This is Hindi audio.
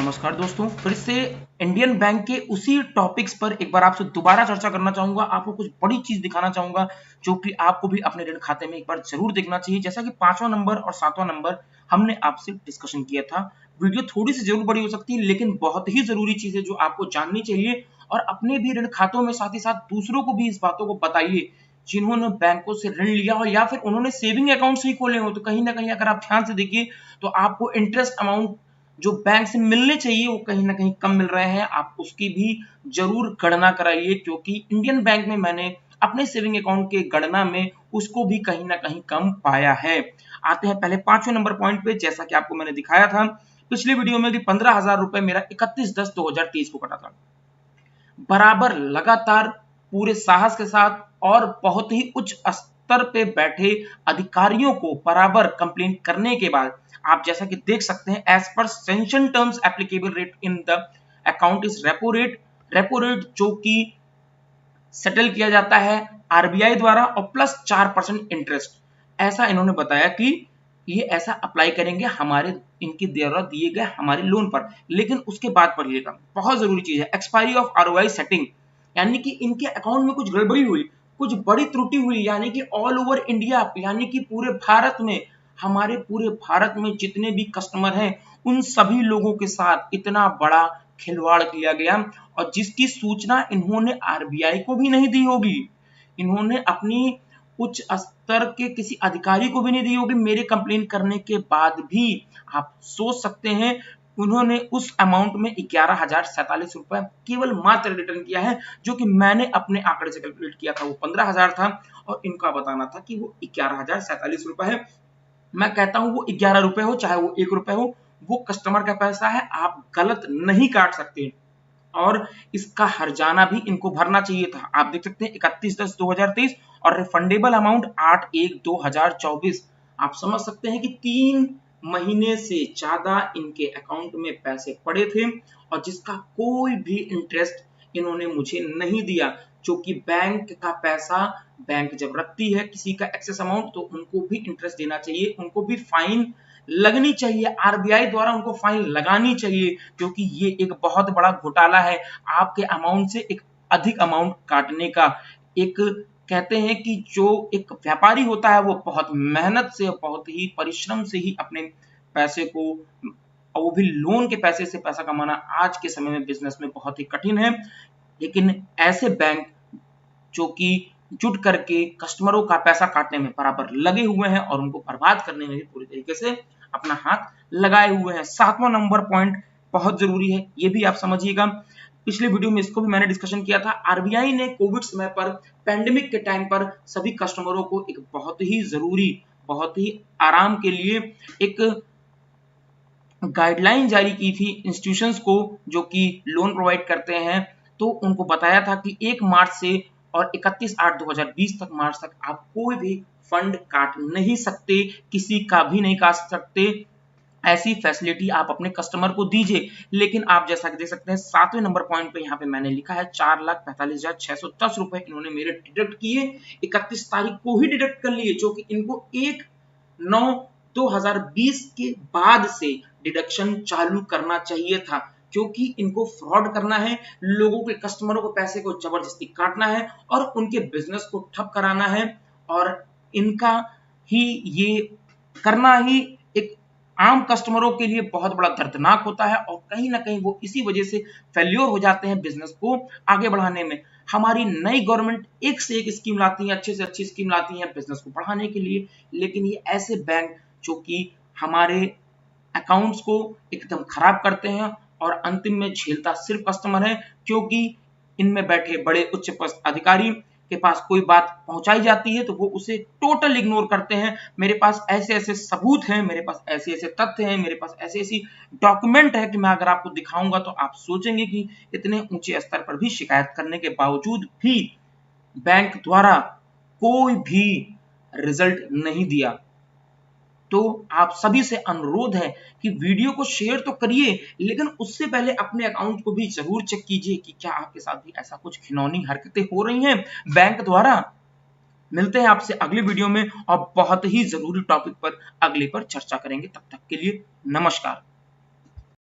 नमस्कार दोस्तों, फिर से इंडियन बैंक के उसी टॉपिक्स पर एक बार आपसे दोबारा चर्चा करना चाहूंगा। आपको कुछ बड़ी चीज दिखाना चाहूंगा जो कि आपको भी अपने ऋण खाते में एक बार जरूर देखना चाहिए। जैसा कि 5वां नंबर और 7वां नंबर हमने आपसे डिस्कशन किया था। वीडियो थोड़ी सी जरूर बड़ी हो सकती है, लेकिन बहुत ही जरूरी चीज है जो आपको जाननी चाहिए। और अपने भी ऋण खातों में साथ ही साथ दूसरों को भी इस बातों को बताइए जिन्होंने बैंकों से ऋण लिया हो या फिर उन्होंने सेविंग अकाउंट ही खोले हो। तो कहीं ना कहीं अगर आप ध्यान से देखिए तो आपको इंटरेस्ट अमाउंट जो बैंक से मिलने चाहिए वो कहीं ना कहीं कम मिल रहे हैं। आप उसकी भी जरूर गणना कराइए, क्योंकि इंडियन बैंक में मैंने अपने सेविंग अकाउंट के गणना में उसको भी कहीं ना कहीं कम पाया है। आते हैं पहले 5वें नंबर पॉइंट पे। जैसा कि आपको मैंने दिखाया था पिछली वीडियो में कि 15,000 रुपए मेरा 31/10/2023 को कटा था। बराबर लगातार पूरे साहस के साथ और बहुत ही उच्च स्तर पे बैठे अधिकारियों को बराबर कंप्लेन करने के बाद आप जैसा कि देख सकते हैं, as per sanction terms applicable rate in the account is repo rate जो कि सेटल किया जाता है आरबीआई द्वारा और प्लस 4% इंटरेस्ट। ऐसा इन्होंने बताया कि ये ऐसा अप्लाई करेंगे हमारे इनके द्वारा दिए गए हमारे लोन पर। लेकिन उसके बाद पढ़िएगा, बहुत जरूरी चीज है, एक्सपायरी ऑफ आरओआई सेटिंग, यानी कि इनके अकाउंट में कुछ गड़बड़ी हुई, कुछ बड़ी त्रुटि हुई, यानी कि ऑल ओवर इंडिया, यानी कि पूरे भारत में, हमारे पूरे भारत में जितने भी कस्टमर हैं उन सभी लोगों के साथ इतना बड़ा खिलवाड़ किया गया और जिसकी सूचना इन्होंने आरबीआई को भी नहीं दी होगी, इन्होंने अपनी उच्च स्तर के किसी अधिकारी को भी नहीं दी होगी। मेरे कंप्लेन करने के बाद भी आप सोच सकते हैं उन्होंने उस अमाउंट में 11,047 रुपए केवल मात्र रिटर्न किया है, जो कि मैंने अपने आंकड़े से कैलकुलेट किया था वो 15,000 था और इनका बताना था कि वो 11,047 रुपए है। मैं कहता हूं वो 11 रुपए हो चाहे वो 1 रुपए हो, वो कस्टमर का पैसा है, आप गलत नहीं काट सकते और इसका हर्जाना भी इनको भरना चाहिए था। आप देख सकते हैं 31/10/2023 और रिफंडेबल अमाउंट 8/1/2024। आप समझ सकते हैं कि 3 महीने से ज्यादा इनके अकाउंट में पैसे पड़े थे और जिसका कोई भी इंटरेस्ट इन्होंने मुझे नहीं दिया। जो कि बैंक का पैसा बैंक जब रखती है किसी का एक्सेस अमाउंट तो उनको भी इंटरेस्ट देना चाहिए, उनको भी फाइन लगनी चाहिए, आरबीआई द्वारा उनको फाइन लगानी चाहिए, क्योंकि ये एक बहुत बड़ा घोटाला है। आपके अमाउंट से एक अधिक अमाउंट काटने का एक, कहते हैं कि जो एक व्यापारी होता है वो बहुत मेहनत से, बहुत ही परिश्रम से ही अपने पैसे को, वो भी लोन के पैसे से पैसा कमाना आज के समय में बिजनेस में बहुत ही कठिन है। लेकिन ऐसे बैंक जो कि जुट करके कस्टमरों का पैसा काटने में बराबर लगे हुए हैं और उनको बर्बाद करने में भी पूरी तरीके से अपना हाथ लगाए हुए हैं। 7वां नंबर पॉइंट बहुत जरूरी है, ये भी आप समझिएगा। पिछले वीडियो में इसको भी मैंने डिस्कशन किया था। आरबीआई ने कोविड समय पर, पैंडेमिक के टाइम पर सभी कस्टमरों को एक बहुत ही जरूरी, बहुत ही आराम के लिए एक गाइडलाइन जारी की थी इंस्टीट्यूशंस को जो कि लोन प्रोवाइड करते हैं। तो उनको बताया था कि 1 मार्च से और 31/8/2020 तक, मार्च तक आप कोई भी फंड काट नहीं सकते, किसी का भी नहीं काट सकते। ऐसी फैसिलिटी आप अपने कस्टमर को दीजिए। लेकिन आप जैसा कि देख सकते हैं 7वें नंबर पॉइंट पे यहाँ पे मैंने लिखा है 4,45,610 रुपए इन्होंने मेरे डिडक्ट किए, 31 तारीख को ही डिडक्ट कर लिए, जो कि इनको 1/9/2020 के बाद से डिडक्शन चालू करना चाहिए था, क्योंकि इनको फ्रॉड करना है, लोगों के, कस्टमरों को पैसे को जबरदस्ती काटना है और उनके बिजनेस को ठप कराना है। और इनका ही ये करना ही एक आम कस्टमरों के लिए बहुत बड़ा दर्दनाक होता है और कहीं ना कहीं वो इसी वजह से फेल्योर हो जाते हैं बिजनेस को आगे बढ़ाने में। हमारी नई गवर्नमेंट एक से एक स्कीम लाती है, अच्छे से अच्छी स्कीम लाती है बिजनेस को बढ़ाने के लिए, लेकिन ये ऐसे बैंक जो कि हमारे अकाउंट्स को एकदम खराब करते हैं और अंतिम में झेलता सिर्फ कस्टमर है, क्योंकि इनमें बैठे बड़े उच्च पद अधिकारी के पास कोई बात पहुंचाई जाती है तो वो उसे टोटल इग्नोर करते हैं। मेरे पास ऐसे ऐसे सबूत हैं, मेरे पास ऐसे ऐसे तथ्य हैं, मेरे पास ऐसी ऐसी डॉक्यूमेंट है कि मैं अगर आपको दिखाऊंगा तो आप सोचेंगे कि इतने ऊंचे स्तर पर भी शिकायत करने के बावजूद भी बैंक द्वारा कोई भी रिजल्ट नहीं दिया। तो आप सभी से अनुरोध है कि वीडियो को शेयर तो करिए, लेकिन उससे पहले अपने अकाउंट को भी जरूर चेक कीजिए कि क्या आपके साथ भी ऐसा कुछ घिनौनी हरकतें हो रही हैं बैंक द्वारा। मिलते हैं आपसे अगले वीडियो में और बहुत ही जरूरी टॉपिक पर अगले पर चर्चा करेंगे। तब तक के लिए नमस्कार।